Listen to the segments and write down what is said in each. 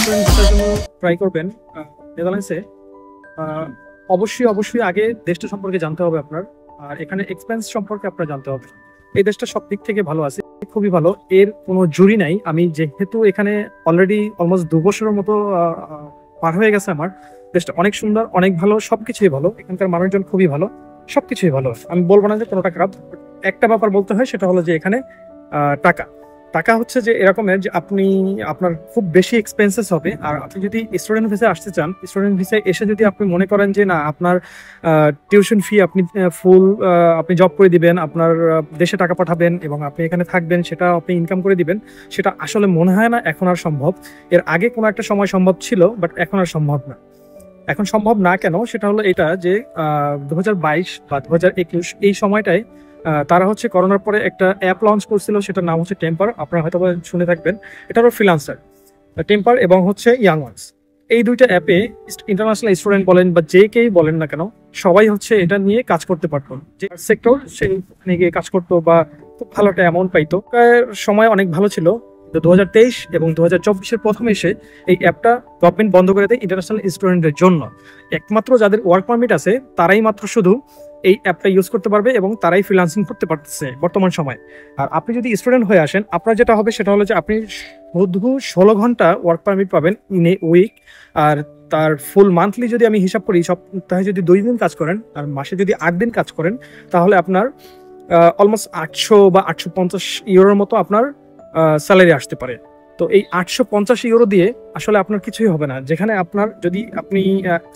Student ভিসার জন্য try করবেন নেদারল্যান্ডসে, অবশ্যই আগে দেশটা সম্পর্কে জানতে হবে আপনার, আর এখানে এক্সপেন্স সম্পর্কে আপনার জানতে হবে। এই দেশটা সব দিক থেকে ভালো আছে, খুবই ভালো, এর কোনো জুরি নাই। আমি যেহেতু এখানে অলরেডি অলমোস্ট 2 বছরের মতো পার হয়ে গেছে আমার, দেশটা অনেক সুন্দর, অনেক ভালো, সবকিছুই ভালো, এখানকার মানুষজন খুবই ভালো, সবকিছুই ভালো। আমি বলবো না যে কোনোটা খারাপ। একটা ব্যাপার বলতে হয়, সেটা হলো যে এখানে টাকা হচ্ছে যে এরকমের যে আপনার খুব বেশি এক্সপেন্সেস হবে। আর আপনি যদি স্টুডেন্ট ভিসায় আসতে চান, স্টুডেন্ট ভিসায় এসে যদি আপনি মনে করেন যে না, আপনার টিউশন ফি আপনি ফুল আপনি জব করে দিবেন, আপনার দেশে টাকা পাঠাবেন এবং আপনি এখানে থাকবেন, সেটা আপনি ইনকাম করে দিবেন, সেটা আসলে মনে হয় না এখন আর সম্ভব। এর আগে কোনো একটা সময় সম্ভব ছিল, বাট এখন আর সম্ভব না। এখন সম্ভব না কেন, সেটা হলো এটা যে 2022 বা 2021 এই সময়টায় তারা হচ্ছে করোনার পরে একটা অ্যাপ লঞ্চ করছিল, সেটার নাম হচ্ছে টেম্পার। আপনারা হয়তো শুনে থাকবেন। এটা হলো ফ্রিল্যান্সার, টেম্পার এবং হচ্ছে ইয়াং ওয়ান্স। এই দুইটা অ্যাপে ইন্টারন্যাশনাল স্টুডেন্ট বলেন বা যে কেই বলেন না কেন, সবাই হচ্ছে এটা নিয়ে কাজ করতে পারতো। যে সেক্টর সেখানে গিয়ে কাজ করতো বা খুব ভালো একটা অ্যামাউন্ট পাইতো। সময় অনেক ভালো ছিল। 2023 এবং 2024-এর প্রথম এসে এই অ্যাপটা গভর্নমেন্ট বন্ধ করে দেয় ইন্টারন্যাশনাল স্টুডেন্টদের জন্য। একমাত্র যাদের ওয়ার্ক পারমিট আছে তারাই মাত্র শুধু এই অ্যাপটা ইউজ করতে পারবে এবং তারাই ফ্রিল্যান্সিং করতে পারতেছে বর্তমান সময়। আর আপনি যদি স্টুডেন্ট হয়ে আসেন, আপনার যেটা হবে সেটা হলো যে আপনি শুধু 16 ঘন্টা ওয়ার্ক পারমিট পাবেন ইন এ উইক। আর তার ফুল মান্থলি যদি আমি হিসাব করি, সপ্তাহে যদি 2 দিন কাজ করেন আর মাসে যদি 8 দিন কাজ করেন, তাহলে আপনার অলমোস্ট 800 বা 850 ইউরোর মতো আপনার স্যালারি আসতে পারে। তো এই 850 ইউরো দিয়ে আসলে আপনার কিছুই হবে না। যেখানে আপনার যদি আপনি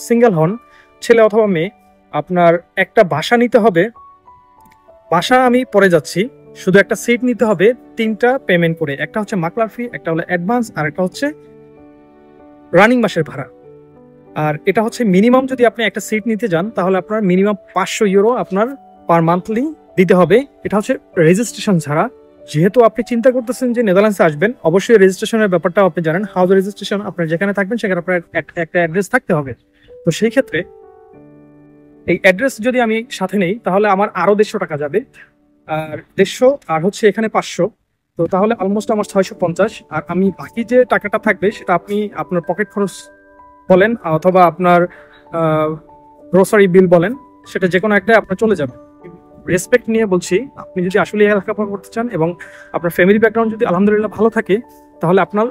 সিঙ্গেল হন, ছেলে অথবা মেয়ে, আপনার একটা বাসা নিতে হবে। বাসা আমি পরে যাচ্ছি, শুধু একটা সিট নিতে হবে 3টা পেমেন্ট করে। একটা হচ্ছে মাকলার ফি, একটা হলো অ্যাডভান্স, আর একটা হচ্ছে রানিং মাসের ভাড়া। আর এটা হচ্ছে মিনিমাম, যদি আপনি একটা সিট নিতে যান তাহলে আপনার মিনিমাম 500 ইউরো আপনার পার মান্থলি দিতে হবে। এটা হচ্ছে রেজিস্ট্রেশন ছাড়া। যেহেতু আপনি চিন্তা করতেছেন যে নেদারল্যান্ডসে আসবেন, অবশ্যই রেজিস্ট্রেশনের ব্যাপারটা আপনি জানেন। হাউস রেজিস্ট্রেশন, আপনার যেখানে থাকবেন সেখানে আপনার একটা অ্যাড্রেস থাকতে হবে। তো সেই ক্ষেত্রে এই অ্যাড্রেস যদি আমি সাথে নেই, তাহলে আমার আরো 150 টাকা যাবে। আর 150 আর হচ্ছে এখানে 500, তো তাহলে অলমোস্ট আমার 650। আর আমি বাকি যে টাকাটা থাকবে সেটা আপনি আপনার পকেট খরচ বলেন অথবা আপনার গ্রোসারি বিল বলেন, সেটা যে কোনো একটা আপনার চলে যাবে। রেসপেক্ট নিয়ে বলছি, আপনি যদি আসলে লেখাপড়া করতে চান এবং আপনার ফ্যামিলি ব্যাকগ্রাউন্ড যদি আলহামদুলিল্লাহ ভালো থাকে, তাহলে আপনার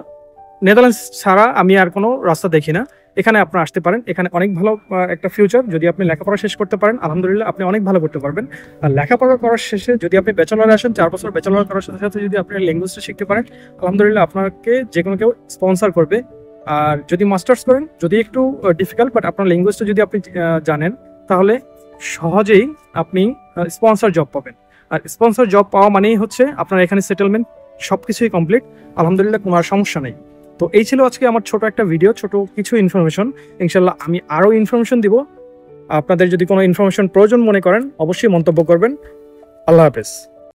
নেদারল্যান্ডস ছাড়া আমি আর কোনো রাস্তা দেখি না। এখানে আপনারা আসতে পারেন, এখানে অনেক ভালো একটা ফিউচার। যদি আপনি লেখাপড়া শেষ করতে পারেন, আলহামদুলিল্লাহ আপনি অনেক ভালো করতে পারবেন। আর লেখাপড়া করার শেষে যদি আপনি ব্যাচেলরে আসেন, 4 বছর ব্যাচেলর করার সাথে সাথে যদি আপনি ল্যাঙ্গুয়েজটা শিখতে পারেন, আলহামদুলিল্লাহ আপনাকে যে কোনো কেউ স্পন্সর করবে। আর যদি মাস্টার্স করেন, যদি একটু ডিফিকাল্ট, বাট আপনার ল্যাঙ্গুয়েজটা যদি আপনি জানেন, তাহলে সহজেই আপনি স্পন্সর জব পাবেন। আর স্পন্সর জব পাওয়া মানেই হচ্ছে আপনার এখানে সেটেলমেন্ট, সবকিছুই কমপ্লিট, আলহামদুলিল্লাহ কোনো আর সমস্যা নেই। তো এই ছিল আজকে আমার ছোট একটা ভিডিও, ছোট কিছু ইনফরমেশন। ইনশাল্লাহ আমি আরও ইনফরমেশন দিব। আপনাদের যদি কোনো ইনফরমেশন প্রয়োজন মনে করেন, অবশ্যই মন্তব্য করবেন। আল্লাহ হাফেজ।